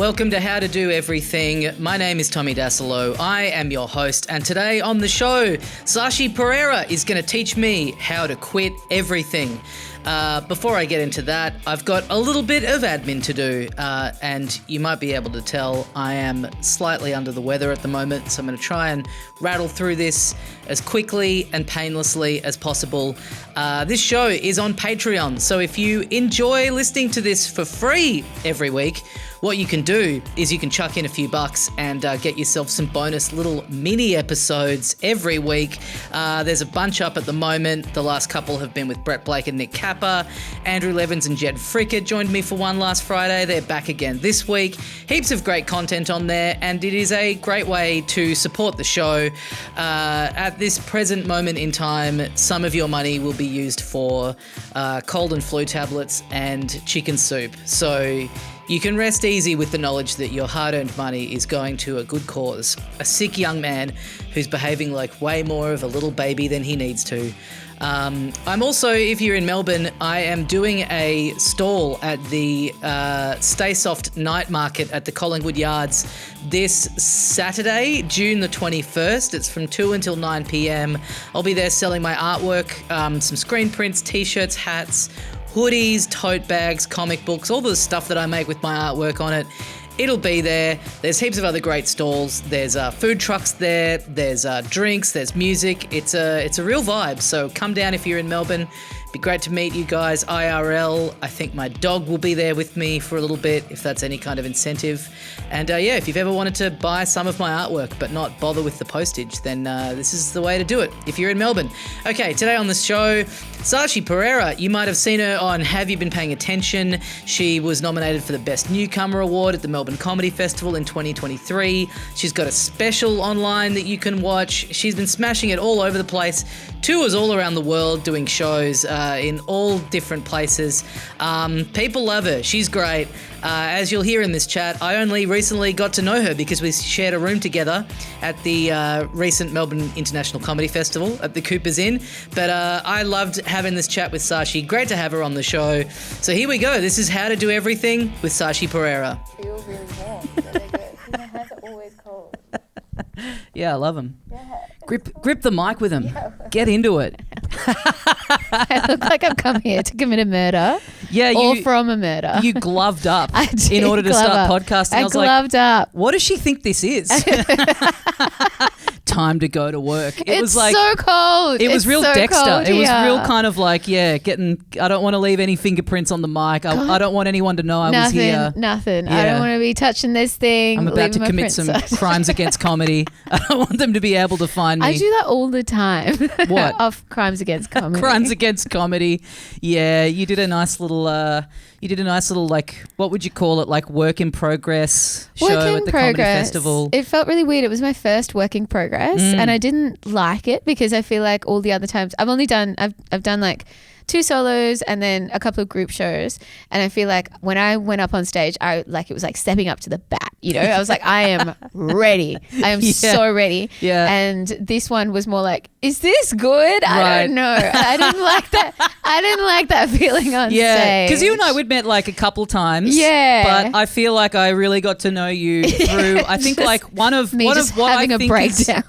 Welcome to How to Do Everything. My name is Tommy Dasilo. I am your host, and today on the show, SASHI Perera is going to teach me how to quit everything. Before I get into that, I've got a little bit of admin to do, and you might be able to tell I am slightly under the weather at the moment, so I'm going to try and rattle through this as quickly and painlessly as possible. This show is on Patreon, so if you enjoy listening to this for free every week, what you can do is you can chuck in a few bucks and get yourself some bonus little mini episodes every week. There's a bunch up at the moment. The last couple have been with Brett Blake and Nick Kappa. Andrew Levins and Jed Fricker joined me for one last Friday. They're back again this week. Heaps of great content on there, and it is a great way to support the show. At this present moment in time, some of your money will be used for cold and flu tablets and chicken soup. So you can rest easy with the knowledge that your hard-earned money is going to a good cause. A sick young man who's behaving like way more of a little baby than he needs to. I'm also, if you're in Melbourne, I am doing a stall at the Stay Soft Night Market at the Collingwood Yards this Saturday, June the 21st. It's from 2 until 9 p.m. I'll be there selling my artwork, some screen prints, t-shirts, hats, hoodies, tote bags, comic books, all the stuff that I make with my artwork on it. It'll be there. There's heaps of other great stalls. There's food trucks there. There's drinks. There's music. It's a real vibe. So come down if you're in Melbourne. Be great to meet you guys IRL. I think my dog will be there with me for a little bit, if that's any kind of incentive. And if you've ever wanted to buy some of my artwork but not bother with the postage, then this is the way to do it if you're in Melbourne. Okay, today on the show, SASHI Perera. You might have seen her on Have You Been Paying Attention? She was nominated for the Best Newcomer Award at the Melbourne Comedy Festival in 2023. She's got a special online that you can watch. She's been smashing it all over the place. Tours all around the world doing shows in all different places. People love her. She's great. As you'll hear in this chat, I only recently got to know her because we shared a room together at the recent Melbourne International Comedy Festival at the Cooper's Inn. But I loved having this chat with SASHI. Great to have her on the show. So here we go. This is How to Do Everything with SASHI Perera. Feels really warm. Really good. My hands are always cold. Yeah, I love them. Yeah. Grip the mic with them. Yeah. Get into it. I look like I've come here to commit a murder. Yeah, or from a murder. You gloved up in order to start podcasting. I was gloved up. What does she think this is? Time to go to work. It was like so cold. It was real so Dexter. It was here. real kind of like, I don't want to leave any fingerprints on the mic. I don't want anyone to know I was here. Nothing. Yeah. I don't want to be touching this thing. I'm about to commit some crimes against comedy. I don't want them to be able to find me. I do that all the time. What? Of crimes against comedy. Crimes against comedy. Yeah, you did a nice little like, what would you call it? Like work in progress show at the comedy festival. It felt really weird. It was my first work in progress and I didn't like it because I feel like all the other times I've done like 2 solos and then a couple of group shows, and I feel like when I went up on stage, it was like stepping up to the bat, I was like, I am ready. I am so ready. Yeah. And this one was more like, is this good? I don't know. I didn't like that. I didn't like that feeling on stage. Yeah, because you and I, we'd met like a couple times. Yeah. But I feel like I really got to know you through, I think like one of what I think breakdown.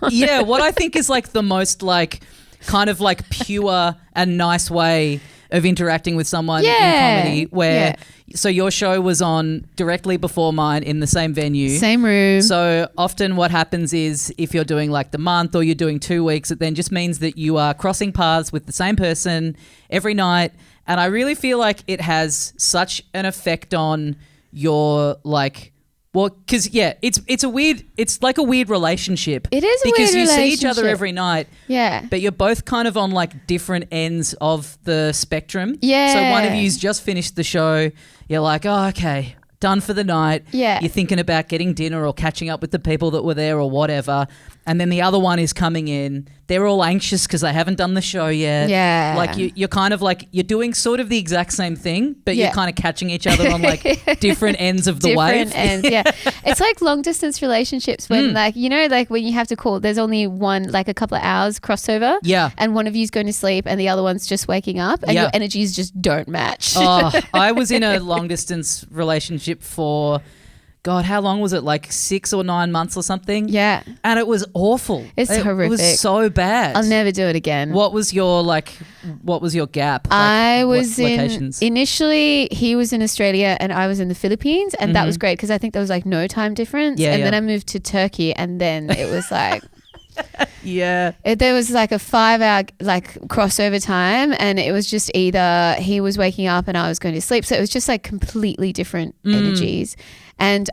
What I think is like the most like kind of like pure and nice way of interacting with someone in comedy where so your show was on directly before mine in the same venue. Same room. So often what happens is if you're doing like the month or you're doing 2 weeks, it then just means that you are crossing paths with the same person every night. And I really feel like it has such an effect on your like, well, because it's like a weird relationship. It is a weird because you relationship. see each other every night. Yeah. But you're both kind of on like different ends of the spectrum. Yeah. So one of you's just finished the show. You're like, oh, okay, done for the night. Yeah. You're thinking about getting dinner or catching up with the people that were there or whatever. And then the other one is coming in. They're all anxious because they haven't done the show yet. Yeah. Like you're kind of like, you're doing sort of the exact same thing, but you're kind of catching each other on like different ends of the wave. Different ends, yeah. It's like long distance relationships when like, like when you have to call, there's only one, like a couple of hours crossover. Yeah. And one of you's going to sleep and the other one's just waking up and your energies just don't match. Oh, I was in a long distance relationship for God, how long was it? Like 6 or 9 months or something? Yeah. And it was awful. It's horrific. It was so bad. I'll never do it again. What was your gap? I was locations? Initially, he was in Australia and I was in the Philippines, and that was great because I think there was like no time difference. Yeah, and then I moved to Turkey, and then it was like yeah. There was like a 5-hour like crossover time, and it was just either he was waking up and I was going to sleep. So it was just like completely different energies. And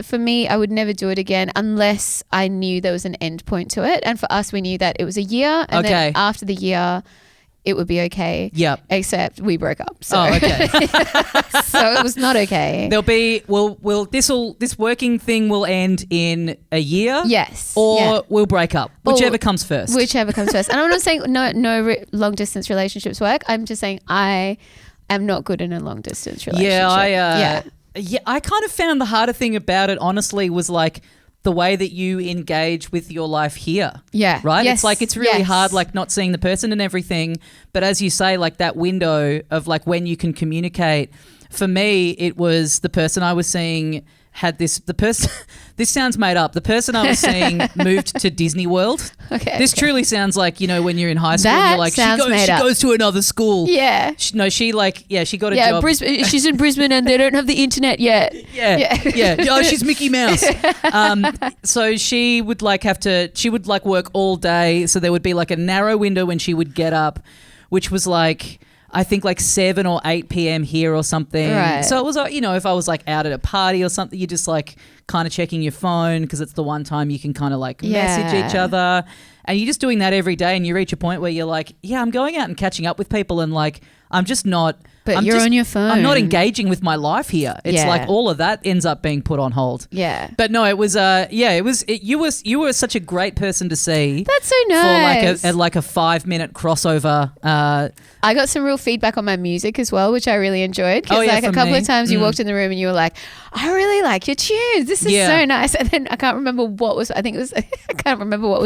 for me, I would never do it again unless I knew there was an end point to it. And for us, we knew that it was a year, and then after the year, it would be okay. Yep. Except we broke up. So. Oh, okay. So it was not okay. There'll be this working thing will end in a year. Yes. Or we'll break up. Whichever comes first. Whichever comes first. And I'm not saying no long distance relationships work. I'm just saying I am not good in a long distance relationship. Yeah, I kind of found the harder thing about it, honestly, was like the way that you engage with your life here. Yeah. Right? Yes. It's like it's really hard, like not seeing the person and everything. But as you say, like that window of like when you can communicate, for me, it was the person I was seeing had this sounds made up. The person I was seeing moved to Disney World. Okay. This truly sounds like, when you're in high school and you're like, she goes to another school. Yeah. She got a job. Brisbane, she's in Brisbane and they don't have the internet yet. Yeah. Oh, she's Mickey Mouse. So she would work all day. So there would be like a narrow window when she would get up, which was like, I think like 7 or 8 p.m. here or something. Right. So it was, if I was like out at a party or something, you're just like kind of checking your phone because it's the one time you can kind of like message each other. And you're just doing that every day, and you reach a point where you're like, I'm going out and catching up with people, and like I'm just not. But you're on your phone. I'm not engaging with my life here. It's like all of that ends up being put on hold. Yeah. But no, it was you were such a great person to see. That's so nice. For like a 5-minute crossover. I got some real feedback on my music as well, which I really enjoyed. Because a couple of times you walked in the room and you were like, I really like your tunes. This is so nice. And then I can't remember what was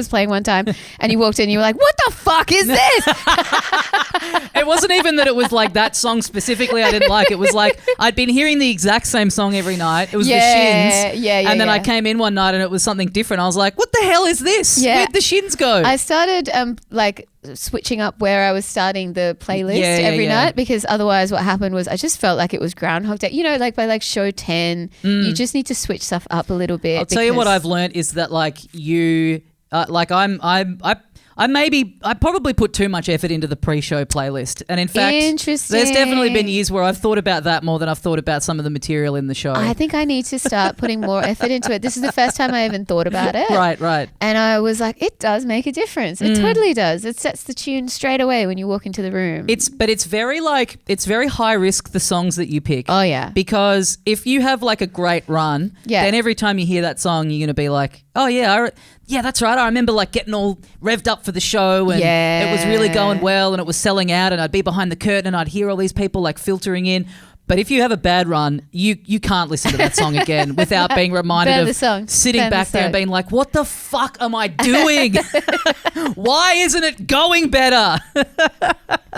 playing one time. And you walked in and you were like, what the fuck is this? It wasn't even that it was like that song specifically I didn't like. It was like I'd been hearing the exact same song every night. It was the Shins. And then I came in one night and it was something different. I was like, what the hell is this? Yeah. Where'd the Shins go? I started switching up where I was starting the playlist every night, because otherwise what happened was I just felt like it was Groundhog Day. Like by like show 10, you just need to switch stuff up a little bit. I'll tell you what I've learned is that like you I probably put too much effort into the pre-show playlist. And in fact, there's definitely been years where I've thought about that more than I've thought about some of the material in the show. I think I need to start putting more effort into it. This is the first time I even thought about it. Right. And I was like, it does make a difference. It totally does. It sets the tune straight away when you walk into the room. It's very high risk, the songs that you pick. Oh, yeah. Because if you have like a great run, then every time you hear that song, you're going to be like, oh, yeah, that's right. I remember like getting all revved up for the show, and it was really going well, and it was selling out, and I'd be behind the curtain and I'd hear all these people like filtering in. But if you have a bad run, you can't listen to that song again without being reminded of sitting back there and being like, what the fuck am I doing? Why isn't it going better?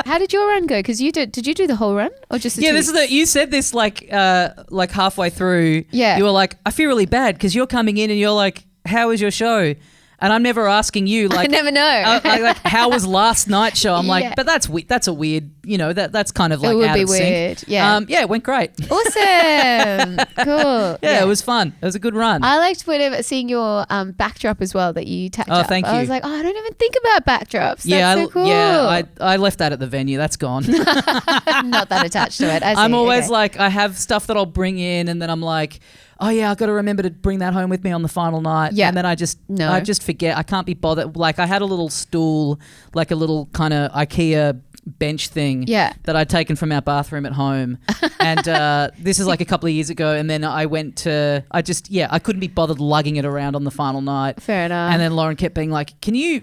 How did your run go? Because did you do the whole run or just the you said this like halfway through. Yeah. You were like, I feel really bad because you're coming in and you're like, how was your show? And I'm never asking you like, I never know. Like, how was last night's show? I'm like, but that's a weird, that's kind of like it would out be of weird. sync. Yeah. It went great. Awesome. Cool. Yeah, it was fun. It was a good run. I liked seeing your backdrop as well that you tacked up. Thank you. I was like, I don't even think about backdrops. That's so cool. Yeah, I left that at the venue. That's gone. Not that attached to it. I'm always like, I have stuff that I'll bring in, and then I'm like, oh yeah, I've got to remember to bring that home with me on the final night. Yeah. And then I just forget. I can't be bothered. Like I had a little stool, like a little kind of IKEA bench thing that I'd taken from our bathroom at home. And this is like a couple of years ago. And then I couldn't be bothered lugging it around on the final night. Fair enough. And then Lauren kept being like, can you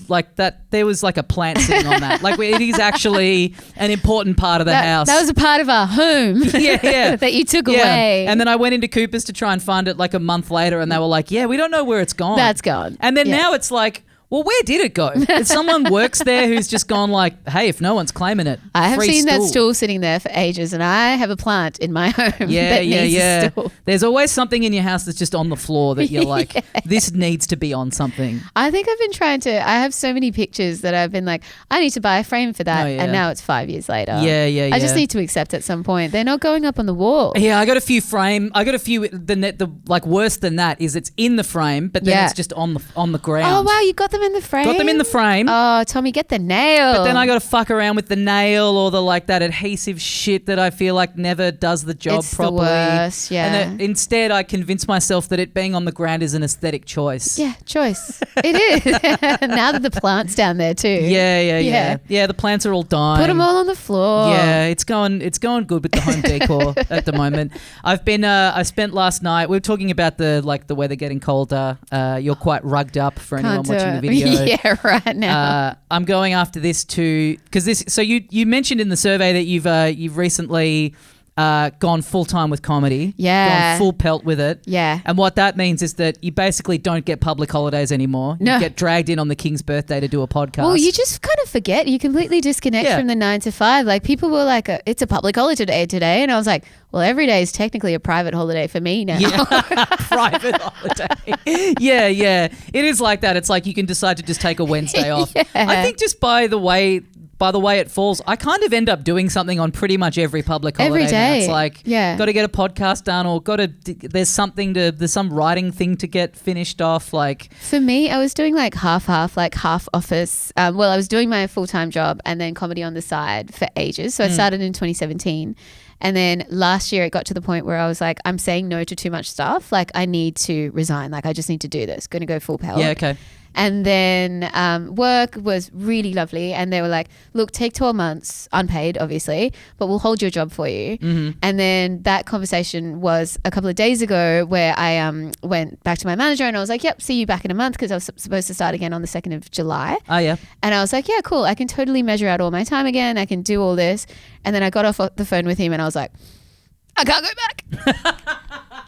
like that? There was like a plant sitting on that. Like it is actually an important part of the house. That was a part of our home. Yeah. That you took away. And then I went into Cooper's to try and find it like a month later, and they were like, yeah, we don't know where it's gone. That's gone. And then now it's like, well, where did it go? If someone works there who's just gone like, hey, if no one's claiming it, I have free seen stool. that stool sitting there for ages, and I have a plant in my home that needs a stool. There's always something in your house that's just on the floor that you're like, this needs to be on something. I think I've been trying to. I have so many pictures that I've been like, I need to buy a frame for that, and now it's 5 years later. Yeah. I just need to accept at some point they're not going up on the wall. Yeah, I got a few. The like worse than that is it's in the frame, but then it's just on the ground. Oh wow, you got them in the frame. Got them in the frame. Oh, Tommy, get the nail. But then I got to fuck around with the nail or the like that adhesive shit that I feel like never does the job properly. The worst, yeah. And instead, I convince myself that it being on the ground is an aesthetic choice. Yeah, choice. It is. Now that the plant's down there too. Yeah. The plants are all dying. Put them all on the floor. Yeah, it's going good with the home decor at the moment. I spent last night. We were talking about the weather getting colder. You're quite rugged up for anyone watching the video. Yeah, right now. I'm going after this too because this. So you mentioned in the survey that you've recently gone full time with comedy. Yeah. Gone full pelt with it. Yeah. And what that means is that you basically don't get public holidays anymore. No. You get dragged in on the King's birthday to do a podcast. Well, you just kind of forget. You completely disconnect from the 9 to 5. Like people were like, it's a public holiday today. And I was like, well, every day is technically a private holiday for me now. Yeah. Private holiday. Yeah. It is like that. It's like you can decide to just take a Wednesday off. Yeah. I think just by the way it falls, I kind of end up doing something on pretty much every public holiday. Every day. Now. It's like, got to get a podcast done or there's some writing thing to get finished off. Like for me, I was doing like half office. I was doing my full-time job and then comedy on the side for ages. So I started in 2017. And then last year it got to the point where I was like, I'm saying no to too much stuff. Like I need to resign. Like I just need to do this. Going to go full pelt. Yeah, okay. And then work was really lovely. And they were like, look, take 12 months, unpaid, obviously, but we'll hold your job for you. Mm-hmm. And then that conversation was a couple of days ago where I went back to my manager and I was like, yep, see you back in a month because I was supposed to start again on the 2nd of July. Oh, yeah. And I was like, yeah, cool. I can totally measure out all my time again. I can do all this. And then I got off the phone with him and I was like, I can't go back.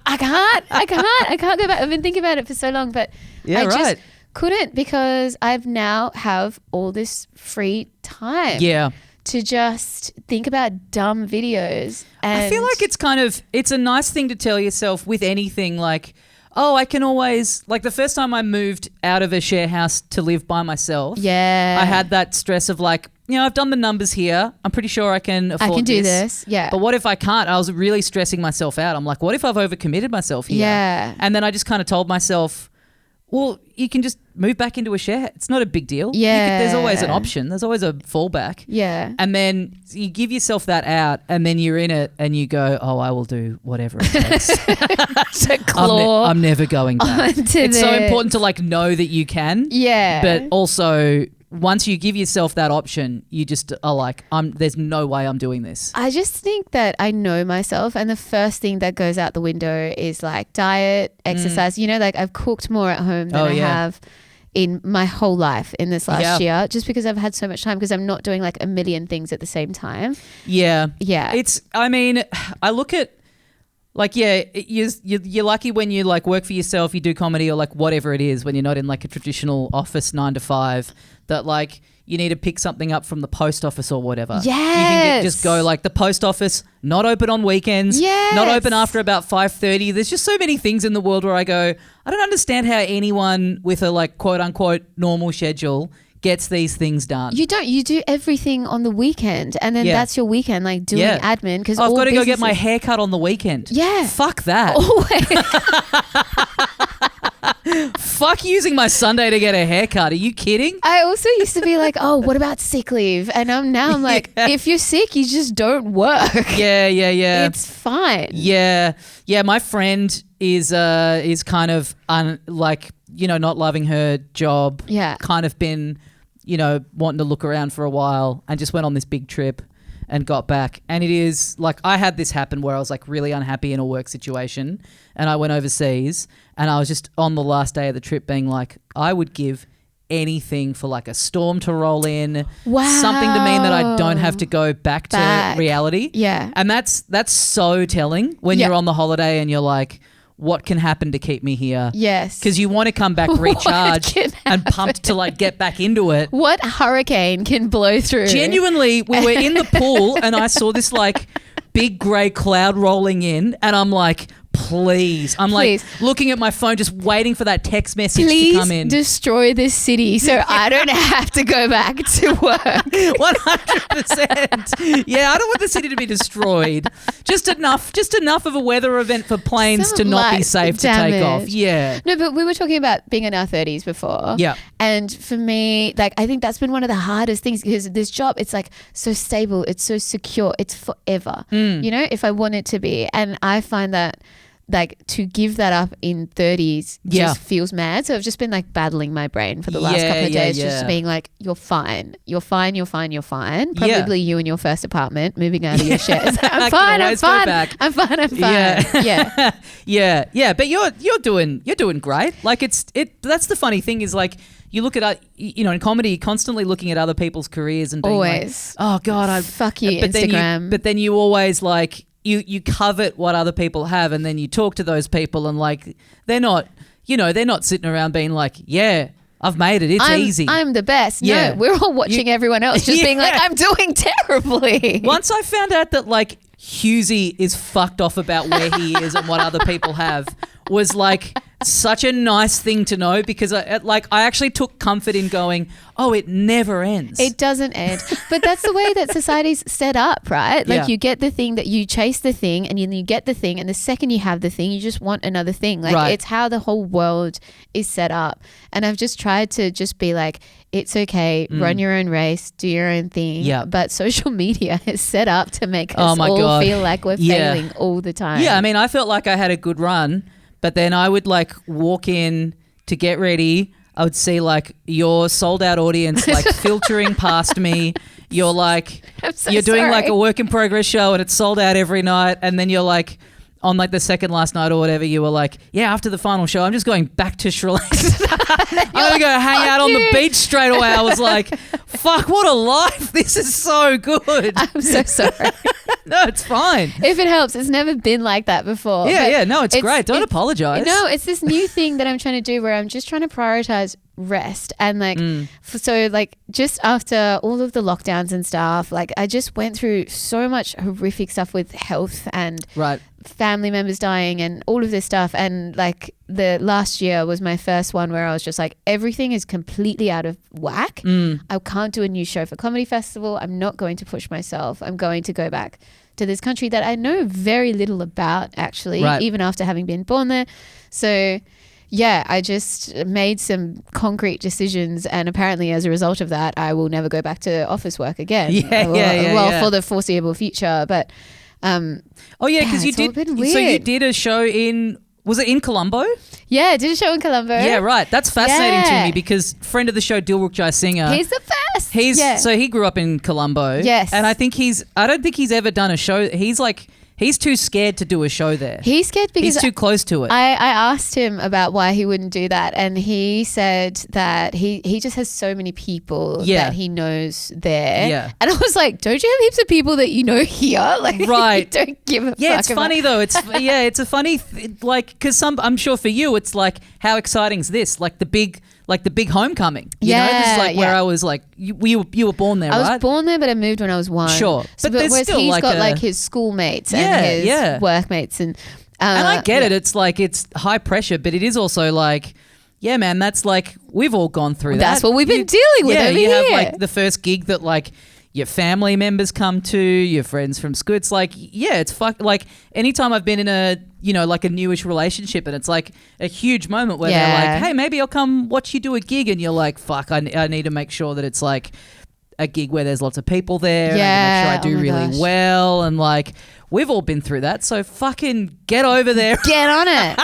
I can't go back. I've been thinking about it for so long, but I just couldn't because I've now have all this free time to just think about dumb videos. And I feel like it's a nice thing to tell yourself with anything like, oh, I can always, like the first time I moved out of a share house to live by myself, I had that stress of like, I've done the numbers here. I'm pretty sure I can afford this. I can do this. Yeah. But what if I can't? I was really stressing myself out. I'm like, what if I've overcommitted myself here? Yeah. And then I just kind of told myself, well, you can just move back into a share. It's not a big deal. Yeah. There's always an option. There's always a fallback. Yeah. And then you give yourself that out and then you're in it and you go, oh, I will do whatever it takes. To claw I'm never going back. It's so important to like know that you can. Yeah. But also once you give yourself that option, you just are like, there's no way I'm doing this. I just think that I know myself and the first thing that goes out the window is like diet, exercise. Like I've cooked more at home than I have in my whole life in this last year just because I've had so much time because I'm not doing like a million things at the same time. Yeah. Yeah. I look at like, you're lucky when you like work for yourself, you do comedy or like whatever it is when you're not in like a traditional office 9 to 5 that like you need to pick something up from the post office or whatever. Yes. You can just go like the post office, not open on weekends, not open after about 5:30. There's just so many things in the world where I go, I don't understand how anyone with a like quote unquote normal schedule gets these things done. You don't. You do everything on the weekend and then that's your weekend, like doing admin. Because I've got to go get my hair cut on the weekend. Yeah. Fuck that. Fuck using my Sunday to get a haircut. Are you kidding? I also used to be like, oh, what about sick leave? And now I'm like, if you're sick, you just don't work. Yeah. It's fine. Yeah. My friend is kind of not loving her job. Yeah. Kind of been, wanting to look around for a while and just went on this big trip and got back. And it is like I had this happen where I was like really unhappy in a work situation and I went overseas and I was just on the last day of the trip being like, I would give anything for like a storm to roll in. Wow. Something to mean that I don't have to go back to reality. Yeah. And that's so telling when you're on the holiday and you're like, what can happen to keep me here? Yes. Because you want to come back recharged and pumped to like get back into it. What hurricane can blow through? Genuinely, we were in the pool and I saw this like big grey cloud rolling in and I'm like, please. I'm like looking at my phone just waiting for that text message to come in. Please destroy this city so I don't have to go back to work. 100%. Yeah, I don't want the city to be destroyed. Just enough of a weather event for planes to not be safe to take off. Yeah. No, but we were talking about being in our 30s before. Yeah. And for me, like, I think that's been one of the hardest things because this job, it's like so stable, it's so secure, it's forever, you know, if I want it to be. And I find that like to give that up in 30s just feels mad. So I've just been like battling my brain for the last couple of days, just being like, you're fine. Probably you in your first apartment moving out of your shares. I'm fine. Yeah. But you're doing great. Like that's the funny thing is like you look at in comedy, constantly looking at other people's careers and being always like, oh God, fuck you, Instagram. But then you always like you covet what other people have, and then you talk to those people, and like they're not sitting around being like, yeah, I've made it. It's easy. I'm the best. Yeah. No, we're all watching everyone else just being like, I'm doing terribly. Once I found out that like Husey is fucked off about where he is and what other people have was like such a nice thing to know because I actually took comfort in going, oh, it never ends. It doesn't end. But that's the way that society's set up, right? Like you get the thing that you chase the thing and then you get the thing and the second you have the thing, you just want another thing. Like it's how the whole world is set up. And I've just tried to just be like, it's okay, run your own race, do your own thing. Yeah. But social media is set up to make us all feel like we're failing all the time. Yeah, I mean, I felt like I had a good run, but then I would like walk in to get ready. I would see like your sold out audience like filtering past me. You're like, you're doing like a work in progress show and it's sold out every night. And then you're like, on like the second last night or whatever, you were like, yeah, after the final show, I'm just going back to Sri Lanka. I'm going to go hang out on the beach straight away. I was like, fuck, what a life. This is so good. I'm so sorry. No, it's fine. If it helps, it's never been like that before. Yeah. No, it's great. Don't apologize. No, it's this new thing that I'm trying to do where I'm just trying to prioritize rest and like so like just after all of the lockdowns and stuff, like I just went through so much horrific stuff with health and family members dying and all of this stuff, and like the last year was my first one where I was just like, everything is completely out of whack. I can't do a new show for Comedy Festival. I'm not going to push myself. I'm going to go back to this country that I know very little about actually, even after having been born there. So yeah, I just made some concrete decisions, and apparently as a result of that, I will never go back to office work again. For the foreseeable future. But because you did. So you did a show in. Was it in Colombo? Yeah, I did a show in Colombo. Yeah, right. That's fascinating to me because friend of the show, Dilruk Jai Singer. He's the best. So he grew up in Colombo. Yes. And I don't think he's ever done a show. He's too scared to do a show there. He's scared because he's too close to it. I asked him about why he wouldn't do that, and he said that he just has so many people that he knows there. Yeah. And I was like, don't you have heaps of people that you know here? Like, you don't give a fuck. Yeah, it's funny though. It's it's a funny because I'm sure for you it's like, how exciting is this? Like the big homecoming. You know, this is like where I was like, you were born there, right? I was born there, but I moved when I was 1. Sure. But whereas still he's got like his schoolmates and his workmates. And I get it. It's like, it's high pressure, but it is also like, yeah, man, that's like, we've all gone through that. That's what we've been dealing with over here. Have like the first gig that like your family members come to, your friends from school. It's like, it's like anytime I've been in a, like a newish relationship and it's like a huge moment where they're like, hey, maybe I'll come watch you do a gig, and you're like, fuck, I need to make sure that it's like a gig where there's lots of people there. Yeah. And make sure I do really well. And like, we've all been through that. So fucking get over there. Get on it.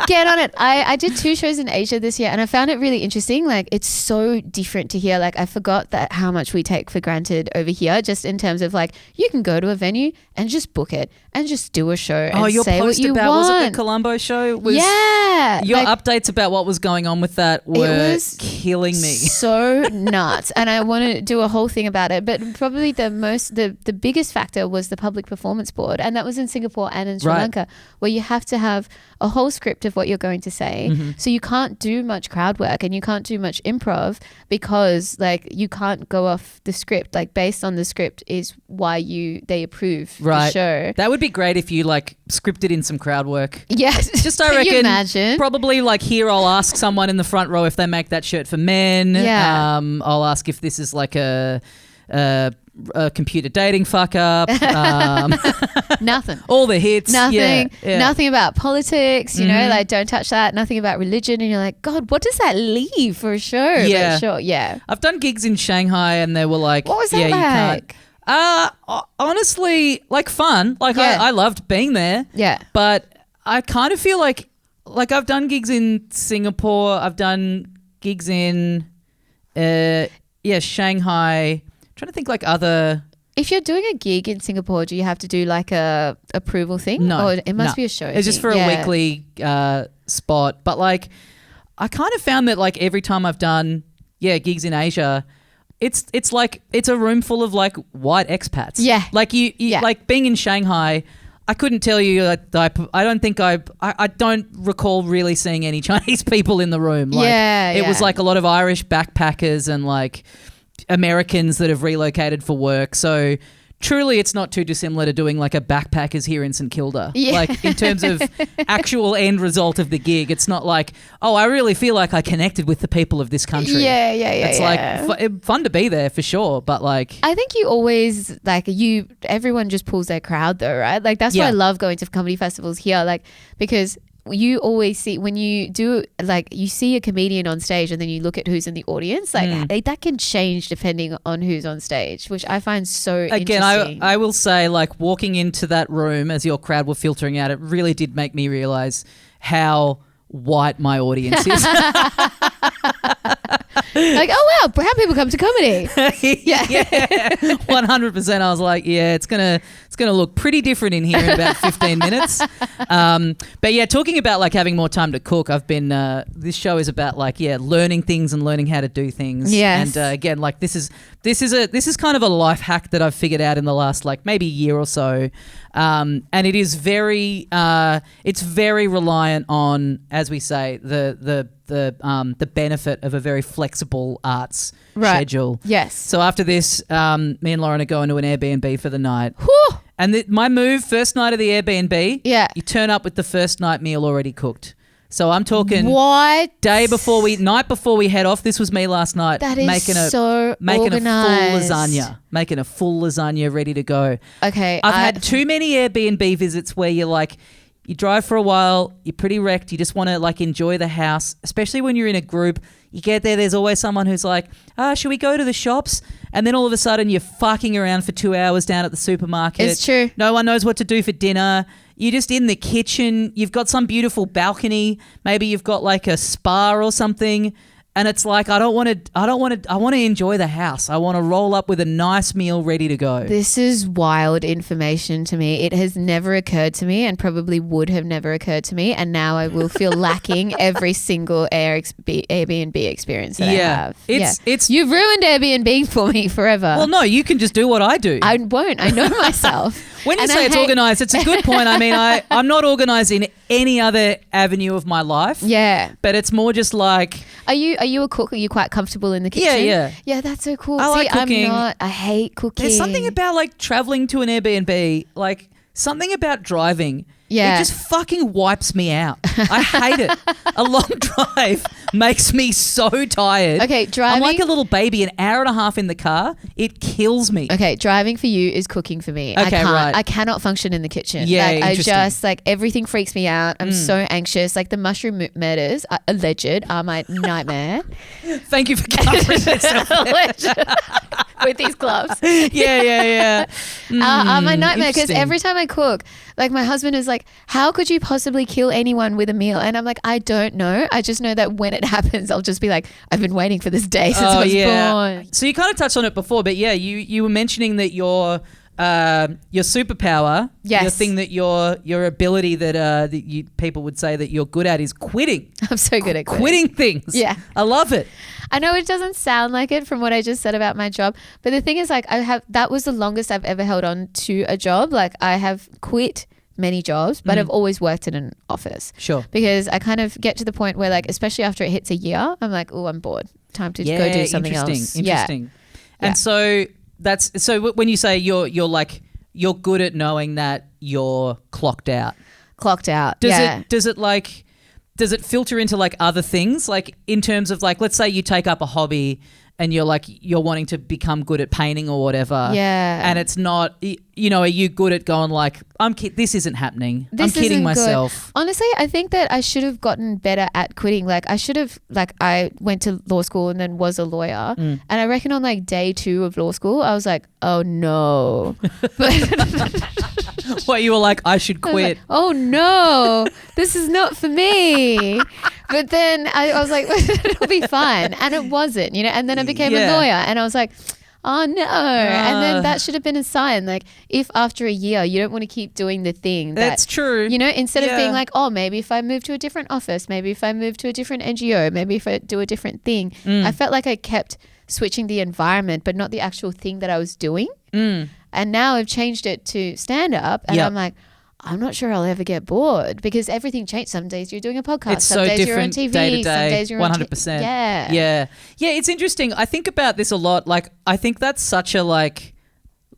Get on it. I did 2 shows in Asia this year and I found it really interesting. Like, it's so different to here. Like, I forgot that how much we take for granted over here, just in terms of like, you can go to a venue and just book it and just do a show and say what you want. Was it the Colombo show? Your updates about what was going on with that were killing me. So nuts. And I want to do a whole thing about it. But probably the biggest factor was the public performance board. board, and that was in Singapore and in Sri Right. Lanka, where you have to have a whole script of what you're going to say. So you can't do much crowd work and you can't do much improv because like you can't go off the script. Like based on the script is why they approve the Right. show. That would be great if you like scripted in some crowd work. Yes. Just I Can reckon you imagine? probably like here I'll ask someone in the front row if they make that shirt for men. Yeah. I'll ask if this is like a computer dating fuck up. Nothing. All the hits. Nothing. Yeah. Nothing about politics, you know, like don't touch that. Nothing about religion. And you're like, God, what does that leave for a show? Yeah. But sure. Yeah. I've done gigs in Shanghai and they were like, What was that yeah, like? you can't. Honestly, like fun. Like Yeah. I loved being there. Yeah. But I kind of feel like I've done gigs in Singapore. I've done gigs in Shanghai. I'm trying to think like other. If you're doing a gig in Singapore, do you have to do like a approval thing? No, Or it must no. be a show. It's just thing. for Yeah. a weekly spot. But like, I kind of found that like every time I've done gigs in Asia, it's like it's a room full of like white expats. Yeah. Like you Yeah. like being in Shanghai. I couldn't tell you. I don't think I don't recall really seeing any Chinese people in the room. Like, it was yeah. like a lot of Irish backpackers and like Americans that have relocated for work. So truly, it's not too dissimilar to doing like a backpackers here in St Kilda. Yeah. Like in terms of actual end result of the gig, it's not like, oh, I really feel like I connected with the people of this country. Yeah. It's like fun to be there for sure, but like I think you always everyone just pulls their crowd though, right? Like that's why Yeah. I love going to comedy festivals here, like because you always see when you do like you see a comedian on stage and then you look at who's in the audience, like that can change depending on who's on stage, which I find so again, interesting. I will say like walking into that room as your crowd were filtering out, it really did make me realize how white my audience is. Like, oh wow, brown people come to comedy. Yeah, 100%. I was like, yeah, it's gonna look pretty different in here in about 15 minutes. But yeah, talking about like having more time to cook, I've been. This show is about like learning things and learning how to do things. Yes. And again, like this is kind of a life hack that I've figured out in the last like maybe year or so. And it is very reliant on, as we say, the benefit of a very flexible arts schedule. Yes. So after this, me and Lauren are going to an Airbnb for the night. Whew. And my move, first night of the Airbnb, Yeah. you turn up with the first night meal already cooked. So I'm talking What? night before we head off. This was me last night. That is making so making organised. making a full lasagna ready to go. Okay. I've had too many Airbnb visits where you're like, you drive for a while, you're pretty wrecked, you just want to like enjoy the house, especially when you're in a group. You get there's always someone who's like, should we go to the shops? And then all of a sudden you're fucking around for 2 hours down at the supermarket. It's true. No one knows what to do for dinner. You're just in the kitchen. You've got some beautiful balcony. Maybe you've got like a spa or something. And it's like, I want to enjoy the house. I want to roll up with a nice meal ready to go. This is wild information to me. It has never occurred to me and probably would have never occurred to me. And now I will feel lacking every single Airbnb experience that I have. It's You've ruined Airbnb for me forever. well, no, you can just do what I do. I won't. I know myself. When you And say I it's hate- organised, it's a good point. I mean, I'm not organised in any other avenue of my life. Yeah. But it's more just like, Are you a cook? Are you quite comfortable in the kitchen? Yeah. Yeah, that's so cool. I like cooking. I'm not. I hate cooking. there's something about like travelling to an Airbnb, like something about driving. Yeah. It just fucking wipes me out. I hate it. A long drive makes me so tired. Okay, I'm driving. like a little baby, an hour and a half in the car. It kills me. Okay, driving for you is cooking for me. I Okay, can't. right. I cannot function in the kitchen. Yeah, like, I interesting. just like everything freaks me out. I'm so anxious. Like the mushroom murders, alleged, are my nightmare. Thank you for covering yourself. With these gloves. Yeah. Are my nightmare because interesting. every time I cook, like my husband is like, "How could you possibly kill anyone with a meal?" And I'm like, "I don't know. I just know that when it happens, I'll just be like, I've been waiting for this day since I was born." So you kind of touched on it before, but yeah, you were mentioning that you're your superpower, Yes. your thing that your ability that people would say that you're good at is quitting. I'm so good at Quitting things. Yeah. I love it. I know it doesn't sound like it from what I just said about my job, but the thing is, like, that was the longest I've ever held on to a job. Like, I have quit many jobs, but I've always worked in an office. Sure. Because I kind of get to the point where, like, especially after it hits a year, I'm like, oh, I'm bored. Time to go do something else. Interesting. And so when you say you're good at knowing that you're clocked out. Does it filter into like other things, like in terms of like, let's say you take up a hobby and you're wanting to become good at painting or whatever. Yeah. And it's not, are you good at going like, this isn't happening. I'm kidding myself. Honestly, I think that I should have gotten better at quitting. Like I went to law school and then was a lawyer. And I reckon on like day 2 of law school, I was like, oh no. What, you were like, I should quit. Oh no, this is not for me. But then I was like, it'll be fine. And it wasn't, and then I became a lawyer and I was like, oh no. And then that should have been a sign. Like, if after a year you don't want to keep doing the thing. That's true. Instead of being like, oh, maybe if I move to a different office, maybe if I move to a different NGO, maybe if I do a different thing. I felt like I kept switching the environment, but not the actual thing that I was doing. And now I've changed it to stand up and I'm like, I'm not sure I'll ever get bored because everything changed. Some days you're doing a podcast, it's some so days you're on different TV, day to day, some days you're 100%. Yeah, it's interesting. I think about this a lot. Like, I think that's such a like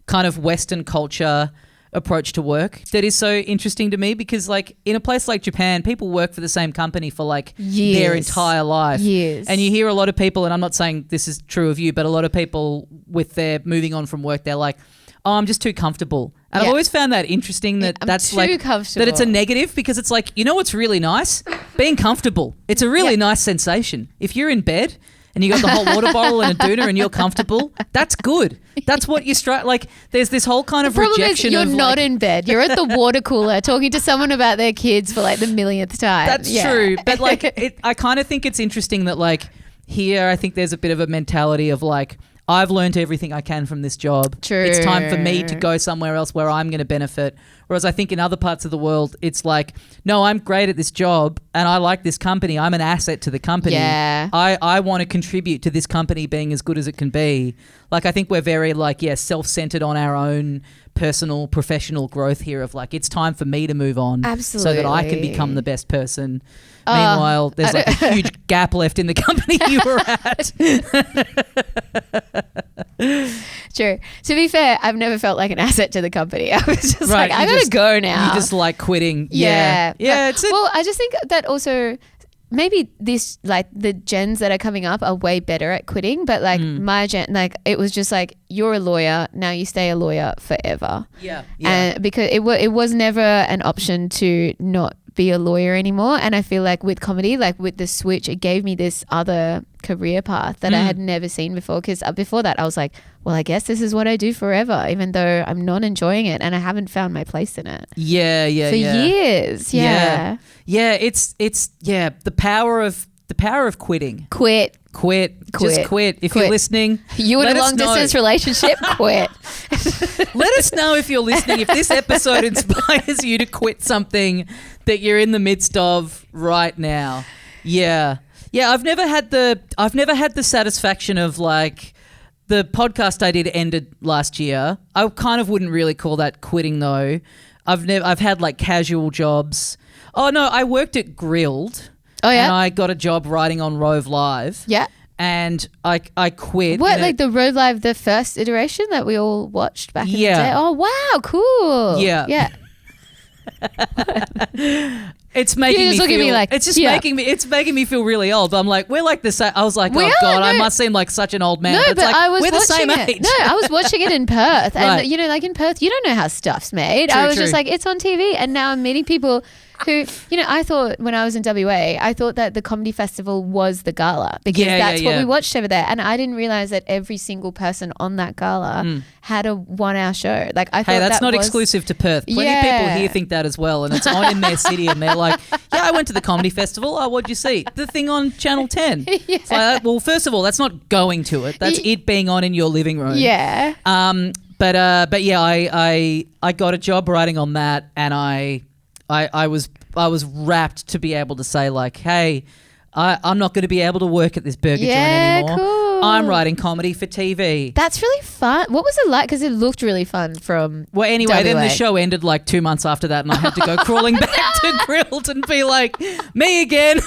kind of Western culture approach to work that is so interesting to me because like in a place like Japan, people work for the same company for like their entire life. And you hear a lot of people, and I'm not saying this is true of you, but a lot of people with their moving on from work, they're like, oh, I'm just too comfortable. And I've always found that interesting that that's like that it's a negative because it's like, what's really nice? Being comfortable. It's a really nice sensation. If you're in bed and you got the hot water bottle and a doona and you're comfortable, that's good. That's what you like there's this whole kind of rejection. You're not in bed. You're at the water cooler talking to someone about their kids for like the millionth time. That's true. But like I kind of think it's interesting that like here I think there's a bit of a mentality of like, I've learned everything I can from this job. True. It's time for me to go somewhere else where I'm going to benefit. Whereas I think in other parts of the world, it's like, no, I'm great at this job and I like this company. I'm an asset to the company. Yeah. I want to contribute to this company being as good as it can be. Like, I think we're very self-centered on our own personal, professional growth here of like, it's time for me to move on. Absolutely. So that I can become the best person. Meanwhile, there's like a huge gap left in the company you were at. True. To be fair, I've never felt like an asset to the company. I was just like, I gotta go now. You just like quitting. Yeah. Well, I just think that also maybe this like the gens that are coming up are way better at quitting, but like my gen, like it was just like, you're a lawyer, now you stay a lawyer forever. Yeah. And because it was never an option to not be a lawyer anymore. And I feel like with comedy, like with the switch, it gave me this other career path that I had never seen before. Because before that, I was like, well, I guess this is what I do forever, even though I'm not enjoying it and I haven't found my place in it. For years. Yeah. It's the power of quitting. Quit. Just quit. If you're listening, you in a long distance relationship, quit. Let us know if you're listening, if this episode inspires you to quit something that you're in the midst of right now. Yeah. I've never had the satisfaction of like the podcast I did ended last year. I kind of wouldn't really call that quitting though. I've had like casual jobs. Oh no, I worked at Grilled. Oh yeah. And I got a job writing on Rove Live. Yeah. And I quit. What, like the Rove Live, the first iteration that we all watched back in the day? Oh wow, cool. Yeah. It's making me feel like it's just making me feel really old. I'm like, we're like the same. I was like, I must seem like such an old man. No, but like, I was we're the same age. No, I was watching it in Perth, and like in Perth, you don't know how stuff's made. I was just like, it's on TV, and now I'm meeting people who, I thought when I was in WA, I thought that the comedy festival was the gala because that's what we watched over there, and I didn't realize that every single person on that gala had a 1 hour show. Like I thought that's not exclusive to Perth. Plenty of people here think that as well, and it's on in their city, and they're like, I went to the comedy festival. Oh, what'd you see? The thing on Channel 10. It's like, well, first of all, that's not going to it. That's it being on in your living room. Yeah. But yeah, I got a job writing on that, and I was rapt to be able to say like, hey, I'm not going to be able to work at this burger joint anymore. Cool. I'm writing comedy for TV. That's really fun. What was it like? Because it looked really fun from Well, anyway, WA. then the show ended like 2 months after that, and I had to go crawling back to Grilled and be like, me again.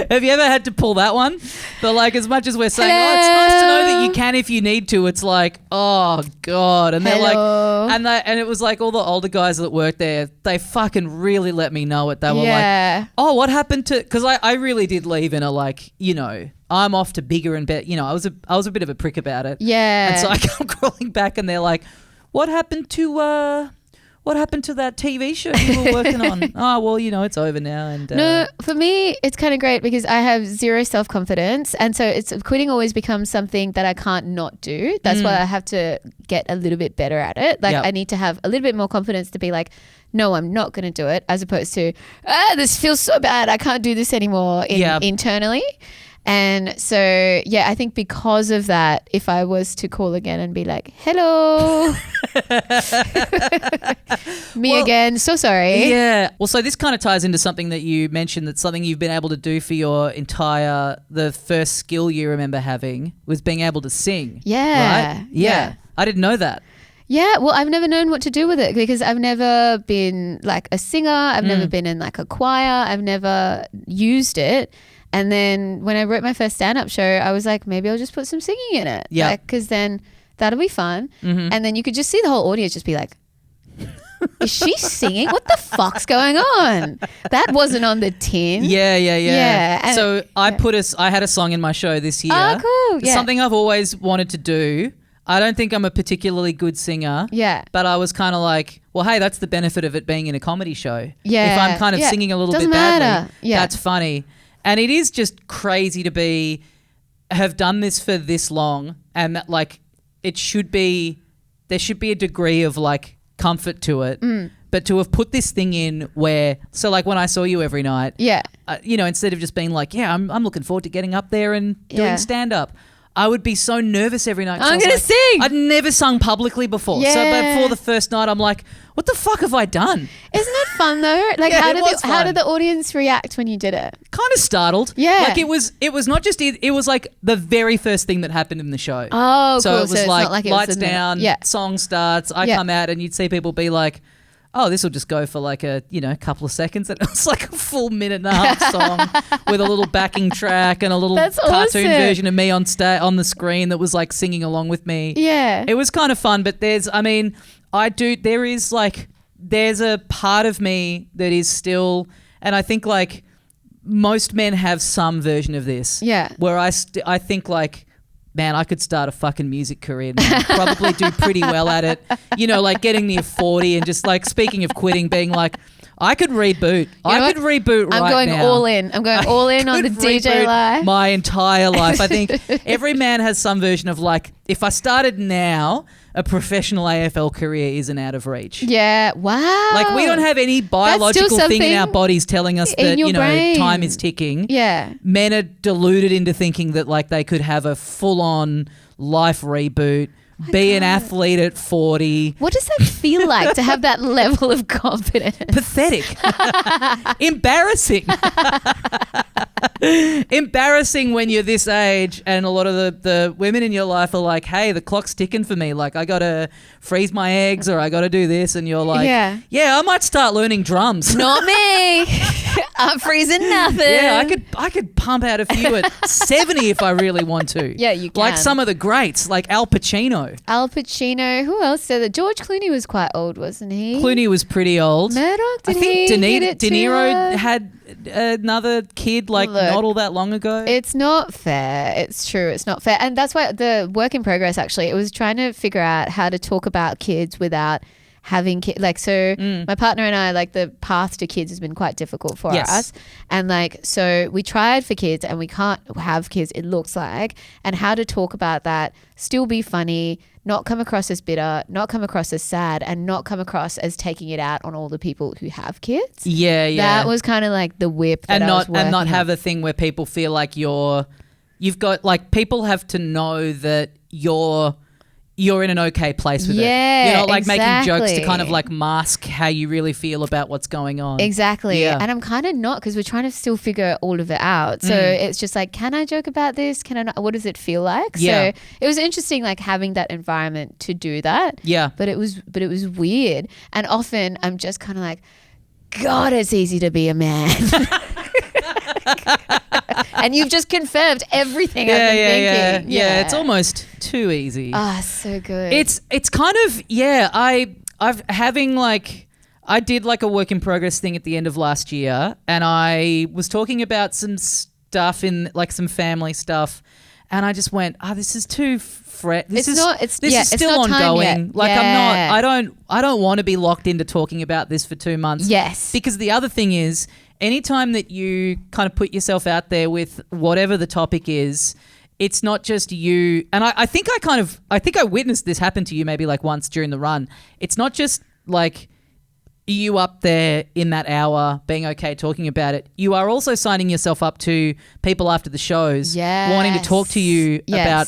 Have you ever had to pull that one? But like, as much as we're saying, oh, it's nice to know that you can if you need to, it's like, oh God. And they're Hello. like, and it was like all the older guys that worked there, they fucking really let me know it. They were like, oh, what happened to, because I really did leave in a like, you know, I'm off to bigger and better, you know, I was a bit of a prick about it. Yeah. And so I come crawling back and they're like, what happened to that TV show you were working on? Oh, well, you know, it's over now. And no, for me, it's kind of great because I have zero self-confidence. And so quitting always becomes something that I can't not do. That's why I have to get a little bit better at it. Like I need to have a little bit more confidence to be like, no, I'm not going to do it, as opposed to, this feels so bad, I can't do this anymore internally. And so, yeah, I think because of that, if I was to call again and be like, hello, again, so sorry. Yeah. Well, so this kind of ties into something that you mentioned, that's something you've been able to do for your the first skill you remember having was being able to sing. Yeah. Right? Yeah. I didn't know that. Yeah, well, I've never known what to do with it because I've never been like a singer. I've never been in like a choir. I've never used it. And then when I wrote my first stand-up show, I was like, maybe I'll just put some singing in it. Yeah. Like, because then that'll be fun. And then you could just see the whole audience just be like, is she singing? What the fuck's going on? That wasn't on the tin. Yeah. And so I had a song in my show this year. Oh, cool. Yeah. Something I've always wanted to do. I don't think I'm a particularly good singer. Yeah. But I was kind of like, well, hey, that's the benefit of it being in a comedy show. Yeah. If I'm kind of singing a little Doesn't bit badly, matter. that's funny. And it is just crazy to have done this for this long, and that like there should be a degree of like comfort to it. But to have put this thing in where, so like when I saw you every night, you know, instead of just being like, yeah, I'm looking forward to getting up there and doing stand up, I would be so nervous every night. I'm going to sing. I'd never sung publicly before. Yeah. So but for the first night, I'm like, what the fuck have I done? Isn't it fun though? Like how did the audience react when you did it? Kind of startled. Yeah. Like it was not just it was like the very first thing that happened in the show. Oh, so cool. it was So it's like not like it lights was down, song starts, I come out and you'd see people be like, oh, this will just go for like a, you know, couple of seconds. And it was like a full minute and a half song with a little backing track and a little cartoon version of me on the screen that was like singing along with me. Yeah. It was kind of fun, but there's a part of me that is still, and I think like most men have some version of this. Yeah. Where I think like, man, I could start a fucking music career now. Probably do pretty well at it. You know, like getting near 40 and just like, speaking of quitting, being like, I could reboot. I could reboot right now. I'm going all in. I'm going all in on the DJ life. My entire life. I think every man has some version of like, if I started now, a professional AFL career isn't out of reach. Yeah. Wow. Like we don't have any biological thing in our bodies telling us that, you know, brain. time is ticking. Yeah. Men are deluded into thinking that like they could have a full-on life reboot, be an athlete at 40. What does that feel like to have that level of confidence? Pathetic. Embarrassing. Embarrassing when you're this age and a lot of the women in your life are like, hey, the clock's ticking for me. Like I got to freeze my eggs or I got to do this. And you're like, yeah, I might start learning drums. Not me. I'm freezing nothing. Yeah, I could pump out a few at 70 if I really want to. Yeah, you can. Like some of the greats, like Al Pacino. Al Pacino. Who else said that? George Clooney was quite old, wasn't he? Clooney was pretty old. Murdoch, I think De Niro had another kid not all that long ago. It's not fair. It's true. It's not fair. And that's why the work in progress, actually, it was trying to figure out how to talk about kids without having kids. Like, so my partner and I, like the path to kids has been quite difficult for us. And like, so we tried for kids and we can't have kids, it looks like, and how to talk about that, still be funny, not come across as bitter, not come across as sad, and not come across as taking it out on all the people who have kids. Yeah. That was kind of like the whip that I was working and not have on. a thing where people feel like you've got, like, people have to know that you're in an okay place with it. Yeah, You're not like making jokes to exactly. kind of like mask how you really feel about what's going on. Exactly. Yeah. And I'm kind of not, because we're trying to still figure all of it out. So it's just like, can I joke about this? Can I not? What does it feel like? Yeah. So it was interesting, like having that environment to do that. Yeah. But it was weird. And often I'm just kind of like, God, it's easy to be a man. And you've just confirmed everything I've been thinking. Yeah, it's almost too easy. Ah, so good. It's kind of, I've having like, I did like a work in progress thing at the end of last year, and I was talking about some stuff in like some family stuff, and I just went, this is too this is still ongoing. Like I don't want to be locked into talking about this for 2 months. Yes. Because the other thing is, anytime that you kind of put yourself out there with whatever the topic is, it's not just you. And I think I witnessed this happen to you maybe like once during the run. It's not just like you up there in that hour being okay talking about it. You are also signing yourself up to people after the shows wanting to talk to you about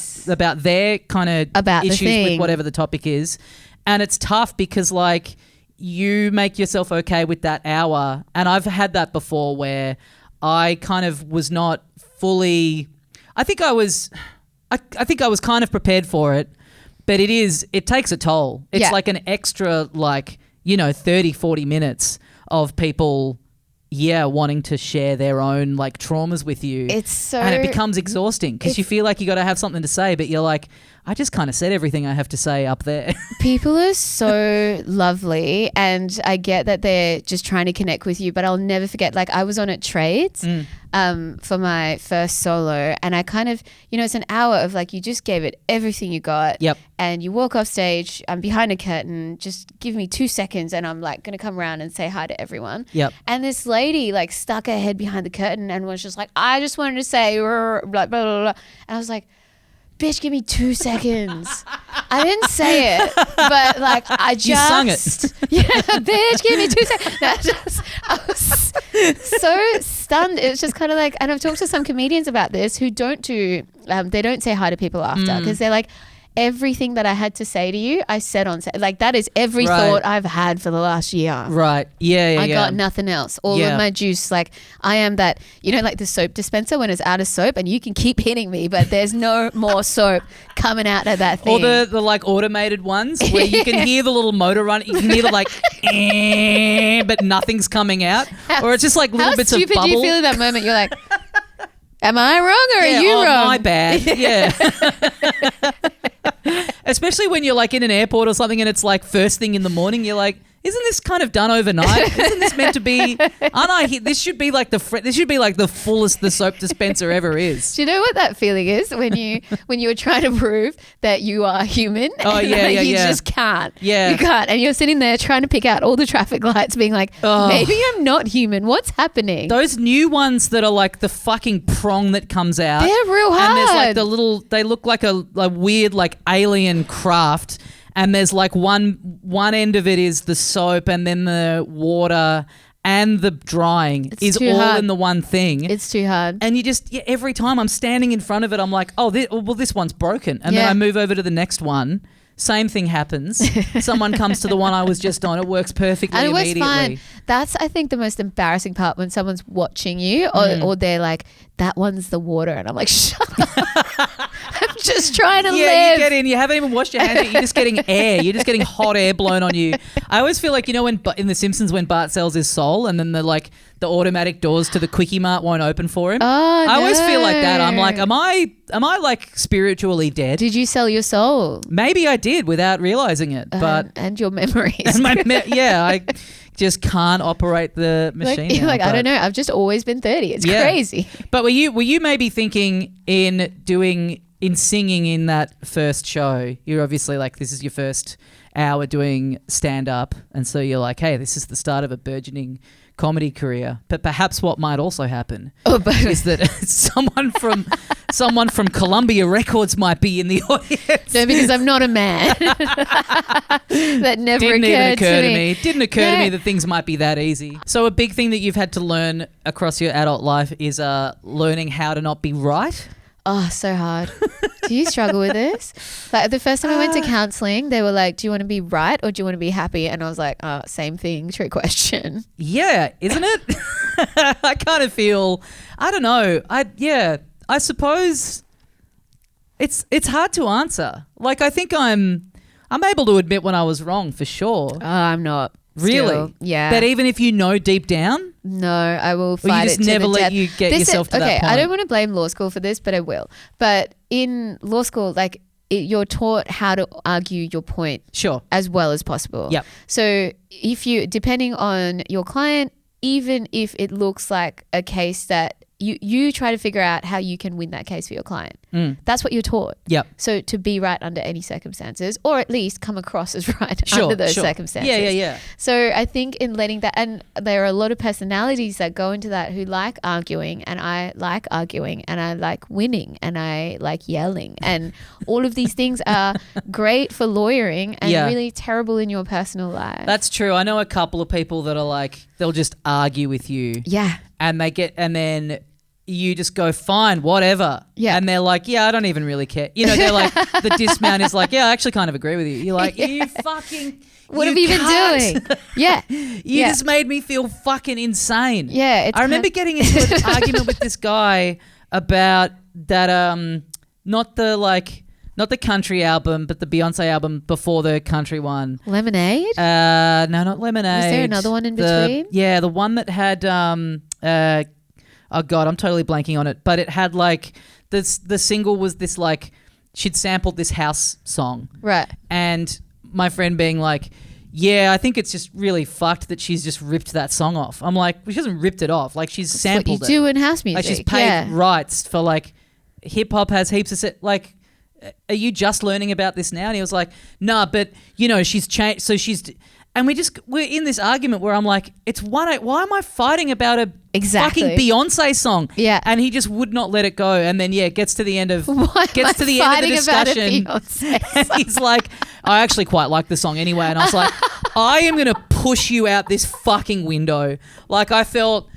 their kind of about issues with whatever the topic is. And it's tough because like you make yourself okay with that hour. And I've had that before where I kind of was not fully, I think I was kind of prepared for it, but it takes a toll. It's like an extra 30, 40 minutes of people wanting to share their own like traumas with you. And it becomes exhausting because you feel like you got to have something to say, but you're like, I just kind of said everything I have to say up there. People are so lovely, and I get that they're just trying to connect with you, but I'll never forget, like I was on at Trades for my first solo, and I kind of, it's an hour of like, you just gave it everything you got. Yep. And you walk off stage, I'm behind a curtain, just give me 2 seconds and I'm like going to come around and say hi to everyone. Yep. And this lady like stuck her head behind the curtain and was just like, I just wanted to say blah, blah, blah, blah. And I was like, bitch, give me 2 seconds. I didn't say it, but like I just... You sung it. Yeah, bitch, give me 2 seconds. I was so stunned. It was just kind of like, and I've talked to some comedians about this who don't they don't say hi to people after because they're like, everything that I had to say to you, I said on set. Like that is every thought I've had for the last year. Right. Yeah. I got nothing else. All of my juice. Like I am that, like the soap dispenser when it's out of soap and you can keep hitting me, but there's no more soap coming out of that thing. Or the like automated ones where you can hear the little motor run. You can hear the like, but nothing's coming out. Or it's just like little bits of bubble. How stupid do you feel in that moment? You're like, am I wrong or are you wrong? My bad. Yeah. Especially when you're like in an airport or something and it's like first thing in the morning, you're like, isn't this kind of done overnight? Isn't this meant to be? This should be like the fullest the soap dispenser ever is. Do you know what that feeling is when you're trying to prove that you are human? Oh yeah, you just can't. Yeah, you can't, and you're sitting there trying to pick out all the traffic lights, being like, maybe I'm not human. What's happening? Those new ones that are like the fucking prong that comes out. They're real hard. And there's like the little. They look like a weird like alien craft. And there's like one end of it is the soap and then the water and the drying is all hard. in the one thing. It's too hard. And you just, every time I'm standing in front of it, I'm like, this one's broken. And then I move over to the next one. Same thing happens. Someone comes to the one I was just on. It works perfectly and it immediately. Works fine. That's, I think, the most embarrassing part when someone's watching you or they're like, that one's the water. And I'm like, shut up. I'm just trying to live. Yeah, you get in. You haven't even washed your hands yet. You're just getting air. You're just getting hot air blown on you. I always feel like, when in The Simpsons when Bart sells his soul and then the automatic doors to the Quickie Mart won't open for him. I always feel like that. I'm like, am I like spiritually dead? Did you sell your soul? Maybe I did without realizing it. But and your memories. And I just can't operate the machine. You're like, I don't know. I've just always been 30. It's crazy. But were you maybe thinking in singing in that first show, you're obviously like, this is your first hour doing stand-up, and so you're like, hey, this is the start of a burgeoning comedy career. But perhaps what might also happen is that someone from Columbia Records might be in the audience. No, because I'm not a man. That never occurred to me. Didn't occur to me that things might be that easy. So a big thing that you've had to learn across your adult life is learning how to not be right. Oh, so hard. Do you struggle with this? Like the first time I went to counseling, they were like, do you want to be right or do you want to be happy? And I was like, oh, same thing, trick question. Yeah, isn't it? I kind of feel, I don't know. I suppose it's hard to answer. Like I think I'm able to admit when I was wrong for sure. I'm not. Really? Still, yeah. But even if you know deep down? No, I will fight or you it just to never the let death. you get yourself to that Okay, point? I don't want to blame law school for this, but I will. But in law school, like you're taught how to argue your point Sure. as well as possible. Yep. So if you, depending on your client, even if it looks like a case that you try to figure out how you can win that case for your client. That's what you're taught. Yep. So to be right under any circumstances, or at least come across as right under those circumstances. Yeah. So I think in letting that, and there are a lot of personalities that go into that who like arguing, and I like arguing, and I like winning, and I like yelling, and all of these things are great for lawyering and really terrible in your personal life. That's true. I know a couple of people that are like, they'll just argue with you. Yeah. And then you just go, fine, whatever. Yeah. And they're like, yeah, I don't even really care. You know, they're like, the dismount is like, yeah, I actually kind of agree with you. You're like, you fucking, what have you been doing? Yeah. You just made me feel fucking insane. Yeah. I remember getting into an argument with this guy about that, not the country album, but the Beyonce album before the country one. Lemonade? No, not Lemonade. Was there another one in between? Yeah, the one that had oh God, I'm totally blanking on it. But it had like the single was this like she'd sampled this house song. Right. And my friend being like, yeah, I think it's just really fucked that she's just ripped that song off. I'm like, well, she hasn't ripped it off. Like she's sampled it. What you do in house music. Like she's paid rights for like hip hop has heaps of like. Are you just learning about this now? And he was like, nah, but you know, she's changed. So and we're in this argument where I'm like, why am I fighting about a fucking Beyonce song? Yeah. And he just would not let it go. And then, gets to the end of the discussion. And he's like, I actually quite like the song anyway. And I was like, I am going to push you out this fucking window. Like I felt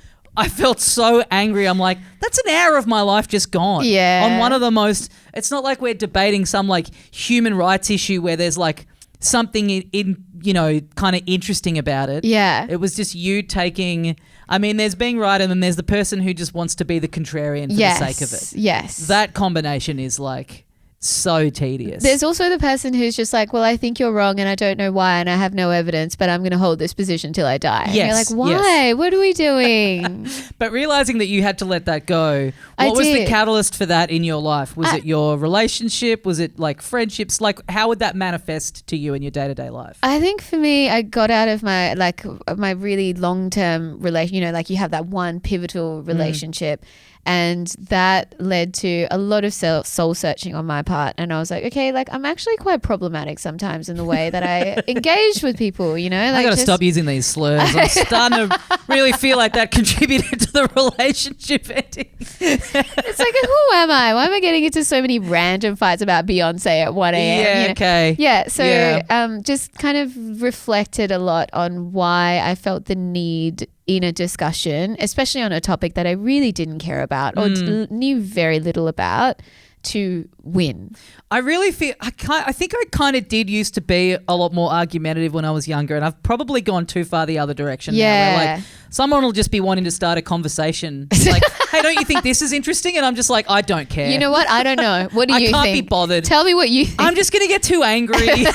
so angry. I'm like, that's an hour of my life just gone. Yeah. On one of the most, it's not like we're debating some like human rights issue where there's like something in you know, kind of interesting about it. Yeah. It was just you taking, I mean, there's being right and then there's the person who just wants to be the contrarian for the sake of it. Yes. That combination is like so tedious. There's also the person who's just like, well, I think you're wrong and I don't know why and I have no evidence, but I'm going to hold this position till I die. Yes, and you're like, why? yes. What are we doing? But realizing that you had to let that go, what was the catalyst for that in your life? Was it your relationship? Was it like friendships? Like how would that manifest to you in your day-to-day life? I think for me, I got out of my really long-term relation, you know, like you have that one pivotal relationship. And that led to a lot of soul searching on my part. And I was like, okay, like I'm actually quite problematic sometimes in the way that I engage with people, you know? Like I got to stop using these slurs. I'm starting to really feel like that contributed to the relationship ending. It's like, who am I? Why am I getting into so many random fights about Beyonce at 1 a.m.? Yeah, you know? okay. Yeah, so just kind of reflected a lot on why I felt the need in a discussion, especially on a topic that I really didn't care about or knew very little about, to win. I really feel I think I kind of did used to be a lot more argumentative when I was younger, and I've probably gone too far the other direction now, where like someone will just be wanting to start a conversation like, hey, don't you think this is interesting? And I'm just like, I don't care. You know what? I don't know. What do you think? I can't be bothered. Tell me what you think. I'm just going to get too angry.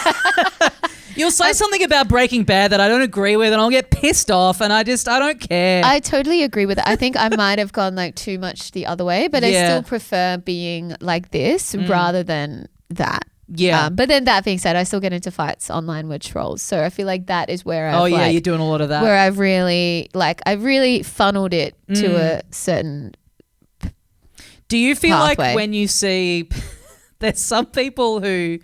You'll say something about Breaking Bad that I don't agree with and I'll get pissed off and I don't care. I totally agree with it. I think I might have gone like too much the other way, but I still prefer being like this rather than that. Yeah. But then that being said, I still get into fights online with trolls. So I feel like that is where you're doing a lot of that. Where I've really funneled it to a certain Do you feel pathway. like when you see there's some people who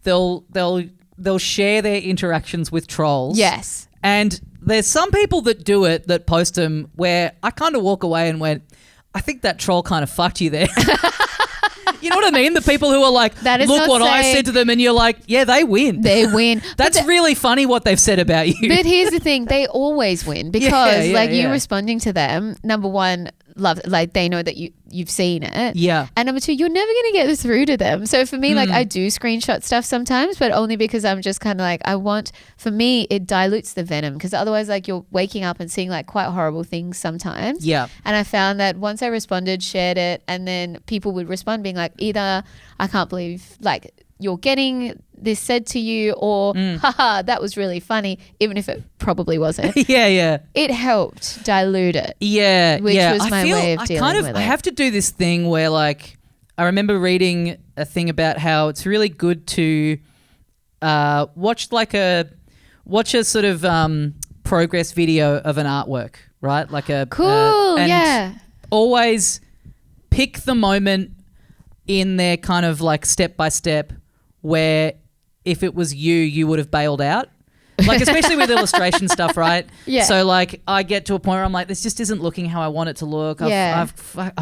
they'll share their interactions with trolls. Yes. And there's some people that do it, that post them, where I kind of walk away and went, I think that troll kind of fucked you there. You know what I mean? The people who are like, look what I said to them, and you're like, yeah, they win. They win. That's really funny what they've said about you. But here's the thing, they always win because you responding to them, number one, love it. Like they know that you've seen it. Yeah. And number two, you're never going to get through to them. So for me, like I do screenshot stuff sometimes, but only because I'm just kind of like, for me, it dilutes the venom, because otherwise like you're waking up and seeing like quite horrible things sometimes. Yeah. And I found that once I responded, shared it, and then people would respond being like, either I can't believe like you're getting this said to you, or haha, that was really funny, even if it probably wasn't. Yeah. It helped dilute it. Yeah. Which was my way of dealing with it. I have to do this thing where like, I remember reading a thing about how it's really good to watch a sort of progress video of an artwork, right? Like a cool, and always pick the moment in their kind of like step by step where if it was you would have bailed out. Like especially with illustration stuff, right? Yeah. So like I get to a point where I'm like, this just isn't looking how I want it to look. I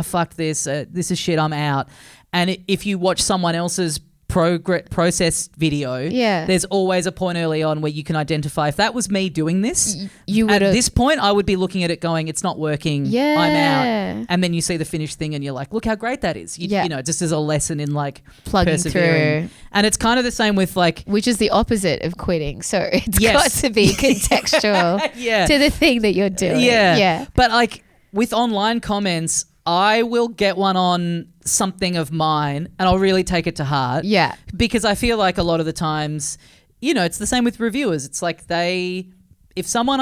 fucked this. This is shit. I'm out. And if you watch someone else's process video, there's always a point early on where you can identify if that was me doing this. At this point, I would be looking at it going, it's not working. Yeah. I'm out. And then you see the finished thing and you're like, look how great that is. You know, just as a lesson in like plugging persevering through. And it's kind of the same with like, which is the opposite of quitting. So it's got to be contextual to the thing that you're doing. Yeah. But like with online comments, I will get one on something of mine and I'll really take it to heart. Yeah. Because I feel like a lot of the times, you know, it's the same with reviewers. It's like if someone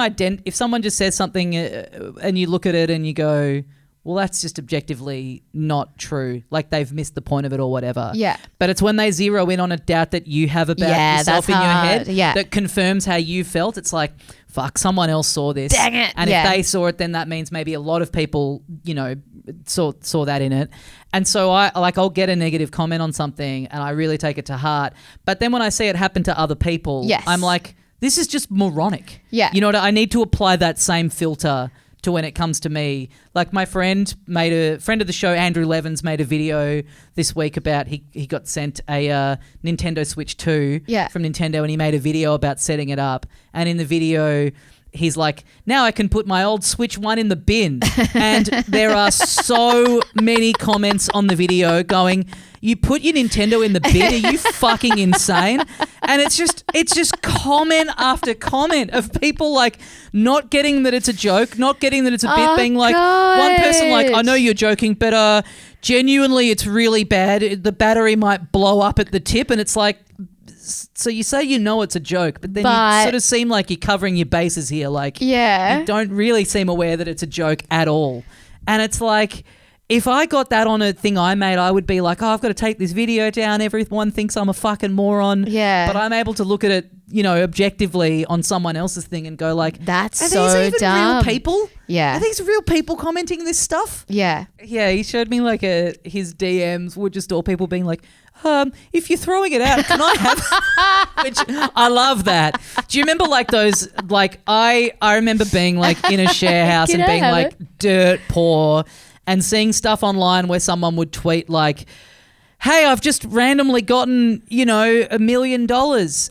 just says something and you look at it and you go, well, that's just objectively not true. Like they've missed the point of it or whatever. Yeah. But it's when they zero in on a doubt that you have about yourself in your head that confirms how you felt. It's like, fuck, someone else saw this. Dang it. And if they saw it, then that means maybe a lot of people, you know, saw that in it. And so I'll get a negative comment on something and I really take it to heart. But then when I see it happen to other people, I'm like, this is just moronic. Yeah. You know what? I need to apply that same filter to when it comes to me. Like my friend of the show, Andrew Levins, made a video this week about he got sent a Nintendo Switch 2 from Nintendo, and he made a video about setting it up. And in the video, he's like, now I can put my old Switch 1 in the bin. And there are so many comments on the video going, you put your Nintendo in the bin? Are you fucking insane? And it's just comment after comment of people like not getting that it's a joke, not getting that it's a bit, being like, one person like, I know you're joking, but genuinely it's really bad. The battery might blow up at the tip. And it's like, so you say you know it's a joke, but then you sort of seem like you're covering your bases here. Like you don't really seem aware that it's a joke at all. And it's like, if I got that on a thing I made, I would be like, oh, I've got to take this video down. Everyone thinks I'm a fucking moron. Yeah. But I'm able to look at it, you know, objectively on someone else's thing and go like, that's are so these even dumb. real people? Yeah. Are these real people commenting this stuff? Yeah. Yeah, he showed me like his DMs were just all people being like, if you're throwing it out, can I have which I love that. Do you remember like those like I remember being like in a share house and being like dirt poor and seeing stuff online where someone would tweet like, hey, I've just randomly gotten, you know, $1 million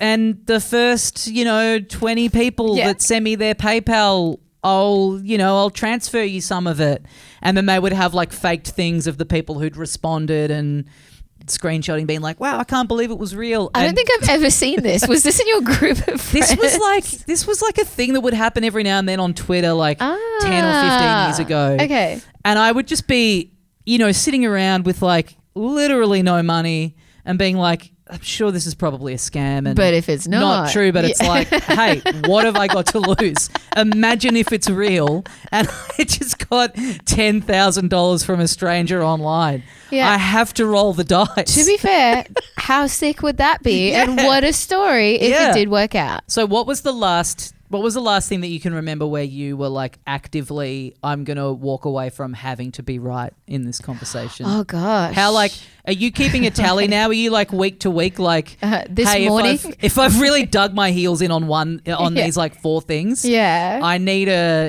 and the first, you know, 20 people that send me their PayPal, I'll transfer you some of it. And then they would have like faked things of the people who'd responded and screenshotting being like, wow, I can't believe it was real. I don't think I've ever seen this. Was this in your group of friends? This was like a thing that would happen every now and then on Twitter like 10 or 15 years ago. Okay. And I would just be, you know, sitting around with like literally no money and being like, I'm sure this is probably a scam. But if it's not true, but it's like, hey, what have I got to lose? Imagine if it's real and I just got $10,000 from a stranger online. Yeah. I have to roll the dice. To be fair, how sick would that be? And what a story if it did work out. So what was the last thing that you can remember where you were like actively, I'm going to walk away from having to be right in this conversation? Oh gosh. How like, are you keeping a tally now? Are you like week to week like, this hey, morning? If I've really dug my heels in on these like 4 things, I need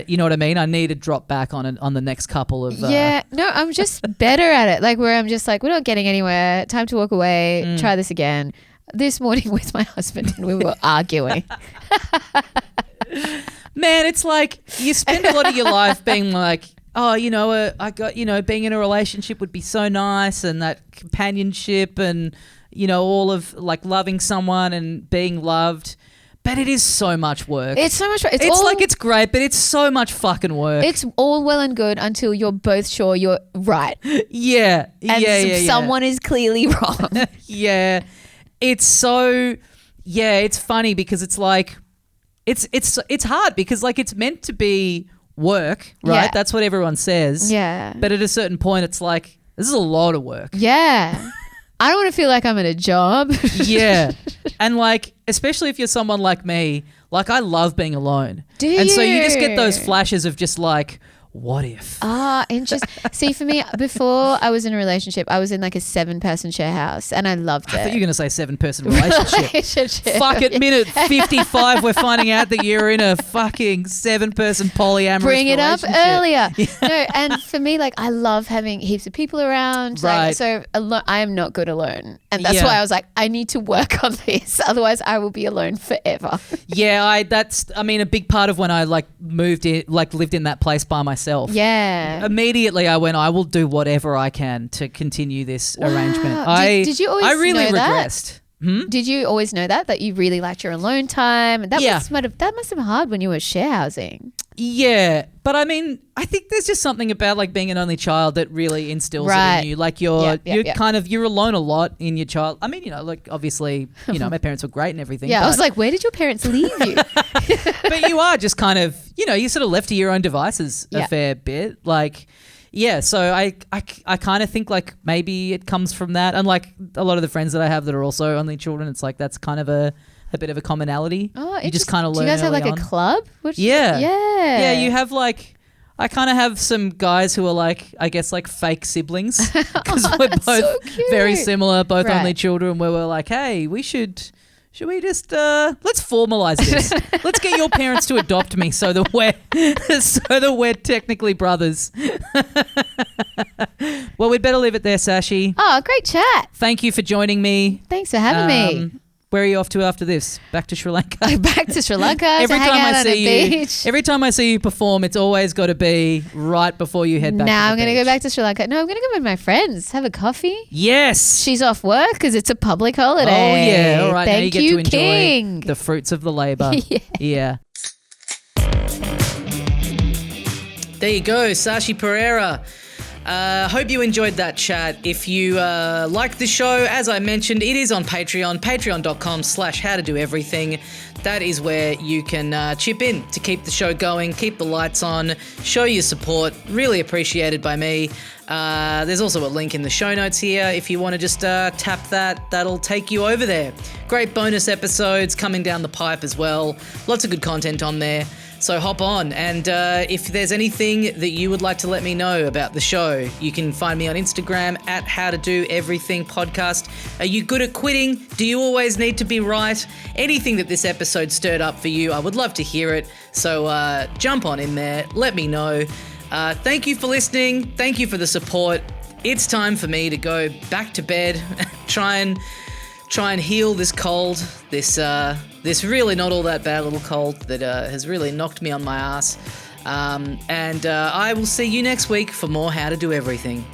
you know what I mean? I need to drop back on the next couple of. No, I'm just better at it. Like where I'm just like, we're not getting anywhere. Time to walk away. Try this again. This morning with my husband and we were arguing. Man, it's like you spend a lot of your life being like, oh, I got, being in a relationship would be so nice, and that companionship and, all of like loving someone and being loved. But it is so much work. It's so much work. It's it's great, but it's so much fucking work. It's all well and good until you're both sure you're right. Yeah. And someone is clearly wrong. Yeah. It's funny because it's like, it's hard because like it's meant to be work, right? Yeah. That's what everyone says. Yeah. But at a certain point, it's like, this is a lot of work. Yeah. I don't want to feel like I'm at a job. Yeah. And like, especially if you're someone like me, like I love being alone. Do And so you you? just get those flashes of just like, what if? Interesting. See, for me, before I was in a relationship, I was in like a 7-person share house and I loved it. I thought you were going to say 7-person relationship. Fuck it, minute 55, we're finding out that you're in a fucking 7-person polyamorous Bring it up relationship. earlier. Yeah. No, and for me, like I love having heaps of people around. Right. Like, so I am not good alone. And that's why I was like, I need to work on this. Otherwise I will be alone forever. Yeah, a big part of when I like moved in, like lived in that place by myself. Yeah. Immediately I went, I will do whatever I can to continue this arrangement. Did you always I really know that? regressed. Did you always know that you really liked your alone time? That must have been hard when you were share housing. Yeah, but I think there's just something about like being an only child that really instills it in you. Like you're alone a lot in your child. Like obviously, my parents were great and everything. Yeah, I was like, where did your parents leave you? But you are just kind of, you're sort of left to your own devices a fair bit. Like, yeah, so I kind of think like maybe it comes from that. And like a lot of the friends that I have that are also only children, it's like that's kind of a bit of a commonality. Oh, you just kind of learn. Do you guys have early like on. a club? Yeah. Yeah. You have like, I kind of have some guys who are like, I guess like fake siblings because we're both so cute. very similar, both Right. only children, where we're like, hey, should we just let's formalize this? Let's get your parents to adopt me so that we're technically brothers. Well, we'd better leave it there, Sashi. Oh, great chat. Thank you for joining me. T's for having me. Where are you off to after this? Back to Sri Lanka? Back to Sri Lanka to hang out on a beach. Every time I see you perform, it's always got to be right before you head back. Now to I'm the going to beach. go back to Sri Lanka. No, I'm going to go with my friends, have a coffee. Yes. She's off work because it's a public holiday. Oh yeah. All right. Now you Thank get to enjoy King. the fruits of the labour. Yeah. There you go, Sashi Pereira. Hope you enjoyed that chat. If you like the show, as I mentioned, it is on Patreon, patreon.com/howtodoeverything. That is where you can chip in to keep the show going, keep the lights on, show your support. Really appreciated by me. There's also a link in the show notes here. If you want to just tap that, that'll take you over there. Great bonus episodes coming down the pipe as well. Lots of good content on there. So hop on, and if there's anything that you would like to let me know about the show, you can find me on Instagram at howtodoeverythingpodcast. Are you good at quitting? Do you always need to be right? Anything that this episode stirred up for you, I would love to hear it. So jump on in there, let me know. Thank you for listening. Thank you for the support. It's time for me to go back to bed, try and heal this cold, this really not all that bad little cold that has really knocked me on my ass. And I will see you next week for more How to Do Everything.